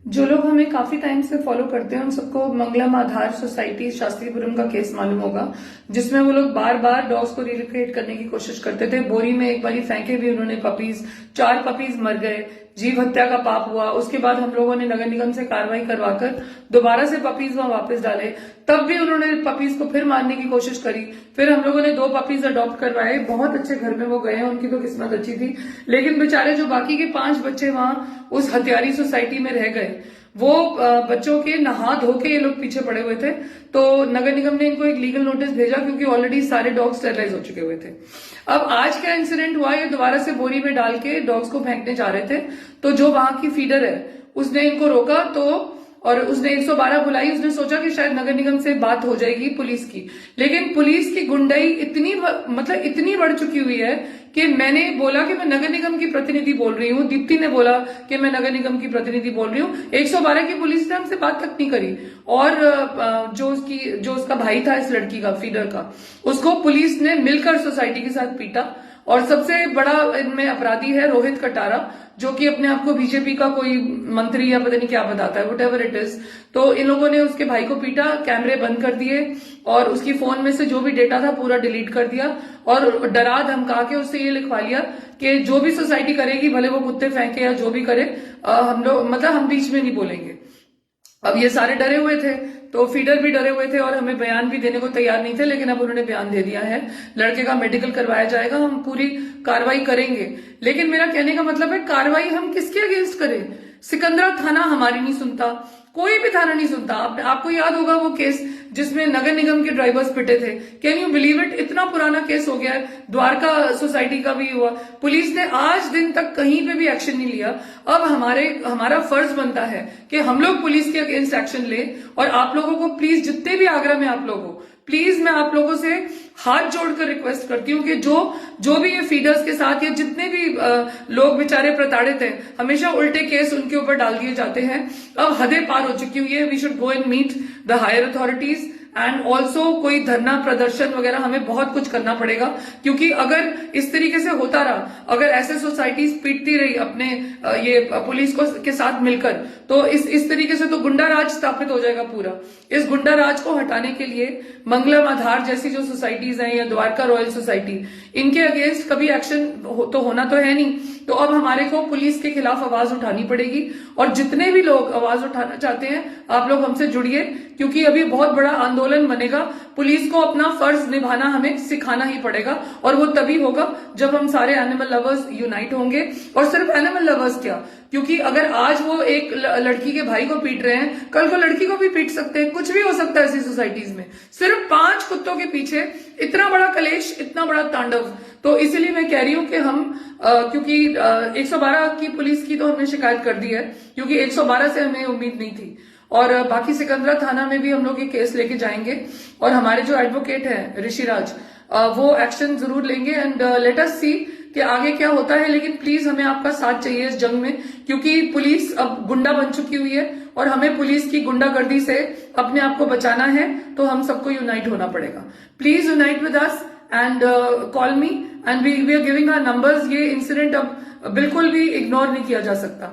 जो लोग हमें काफी टाइम से फॉलो करते हैं उन सबको मंगलम आधार सोसाइटी शास्त्रीपुरम का केस मालूम होगा, जिसमें वो लोग बार बार डॉग्स को रिलोकेट करने की कोशिश करते थे। बोरी में एक बारी फेंके भी उन्होंने पपीज, 4 पपीज मर गए, जीव हत्या का पाप हुआ। उसके बाद हम लोगों ने नगर निगम से कार्रवाई करवाकर दोबारा से पपीज वहां वापस डाले, तब भी उन्होंने पपीज को फिर मारने की कोशिश करी। फिर हम लोगों ने 2 पपीज अडॉप्ट करवाए, बहुत अच्छे घर में वो गए हैं, उनकी तो किस्मत अच्छी थी। लेकिन बेचारे जो बाकी के 5 बच्चे वहां उस हत्यारी सोसाइटी में रह गए, वो बच्चों के नहा धो के ये लोग पीछे पड़े हुए थे। तो नगर निगम ने इनको एक लीगल नोटिस भेजा, क्योंकि ऑलरेडी सारे डॉग्स स्टेरलाइज हो चुके हुए थे। अब आज क्या इंसिडेंट हुआ, ये दोबारा से बोरी में डाल के डॉग्स को फेंकने जा रहे थे, तो जो वहां की फीडर है उसने इनको रोका, तो और उसने 112 बुलाई। उसने सोचा कि शायद नगर निगम से बात हो जाएगी पुलिस की, लेकिन पुलिस की गुंडाई इतनी बढ़ चुकी हुई है कि मैंने बोला कि मैं नगर निगम की प्रतिनिधि बोल रही हूँ, दीप्ति ने बोला कि मैं नगर निगम की प्रतिनिधि बोल रही हूँ। 112 की पुलिस ने हमसे बात तक नहीं करी। और जो उसका भाई था इस लड़की का, फीडर का, उसको पुलिस ने मिलकर सोसाइटी के साथ पीटा। और सबसे बड़ा इनमें अपराधी है रोहित कटारा, जो कि अपने आप को बीजेपी का कोई मंत्री या पता नहीं क्या बताता है, व्हाटएवर इट इज। तो इन लोगों ने उसके भाई को पीटा, कैमरे बंद कर दिए और उसकी फोन में से जो भी डेटा था पूरा डिलीट कर दिया, और डरा धमका के उससे ये लिखवा लिया कि जो भी सोसाइटी करेगी, भले वो कुत्ते फेंके या जो भी करे, हम बीच में नहीं बोलेंगे। अब ये सारे डरे हुए थे, तो फीडर भी डरे हुए थे और हमें बयान भी देने को तैयार नहीं थे, लेकिन अब उन्होंने बयान दे दिया है। लड़के का मेडिकल करवाया जाएगा, हम पूरी कार्रवाई करेंगे। लेकिन मेरा कहने का मतलब है, कार्रवाई हम किसके अगेंस्ट करें? सिकंदरा थाना हमारी नहीं सुनता, कोई भी थाना नहीं सुनता। आपको याद होगा वो केस जिसमें नगर निगम के ड्राइवर्स पिटे थे, कैन यू बिलीव इट? इतना पुराना केस हो गया है। द्वारका सोसाइटी का भी हुआ, पुलिस ने आज दिन तक कहीं पे भी एक्शन नहीं लिया। अब हमारा फर्ज बनता है कि हम लोग पुलिस के अगेंस्ट एक्शन लें। और आप लोगों को प्लीज, जितने भी आगरा में आप लोग हो, प्लीज मैं आप लोगों से हाथ जोड़कर रिक्वेस्ट करती हूँ कि जो भी ये फीडर्स के साथ या जितने भी लोग बेचारे प्रताड़ित हैं, हमेशा उल्टे केस उनके ऊपर डाल दिए जाते हैं। अब हदें पार हो चुकी हुई है। We should go and meet the higher authorities and also कोई धरना प्रदर्शन वगैरह, हमें बहुत कुछ करना पड़ेगा। क्योंकि अगर इस तरीके से होता रहा, अगर ऐसे सोसाइटीज पीटती रही अपने ये पुलिस को के साथ मिलकर, तो इस तरीके से तो गुंडा राज स्थापित हो जाएगा पूरा। इस गुंडा राज को हटाने के लिए मंगलम आधार जैसी जो सोसाइटीज हैं या द्वारका रॉयल सोसाइटी, इनके अगेंस्ट कभी एक्शन तो होना तो है नहीं। तो अब हमारे को पुलिस के खिलाफ आवाज उठानी पड़ेगी। और जितने भी लोग आवाज उठाना चाहते हैं, आप लोग हमसे जुड़िए, क्योंकि अभी बहुत बड़ा आंदोलन बनेगा। पुलिस को अपना फर्ज निभाना हमें सिखाना ही पड़ेगा, और वो तभी होगा जब हम सारे एनिमल लवर्स यूनाइट होंगे। और सिर्फ एनिमल लवर्स क्या, क्योंकि अगर आज वो एक लड़की के भाई को पीट रहे हैं, कल को लड़की को भी पीट सकते हैं। कुछ भी हो सकता है ऐसी सोसाइटीज में। सिर्फ 5 कुत्तों के पीछे इतना बड़ा कलेश, इतना बड़ा तांडव। तो इसीलिए मैं कह रही हूं कि हम क्योंकि 112 की पुलिस की तो हमने शिकायत कर दी है, क्योंकि 112 से हमें उम्मीद नहीं थी। और बाकी सिकंदरा थाना में भी हम लोग ये केस लेके जाएंगे, और हमारे जो एडवोकेट हैं ऋषिराज, वो एक्शन जरूर लेंगे। एंड लेट अस सी कि आगे क्या होता है। लेकिन प्लीज हमें आपका साथ चाहिए इस जंग में, क्योंकि पुलिस अब गुंडा बन चुकी हुई है, और हमें पुलिस की गुंडागर्दी से अपने आप को बचाना है। तो हम सबको यूनाइट होना पड़ेगा। Please unite with us and call me and we are giving our numbers. ये इंसिडेंट अब बिल्कुल भी इग्नोर नहीं किया जा सकता।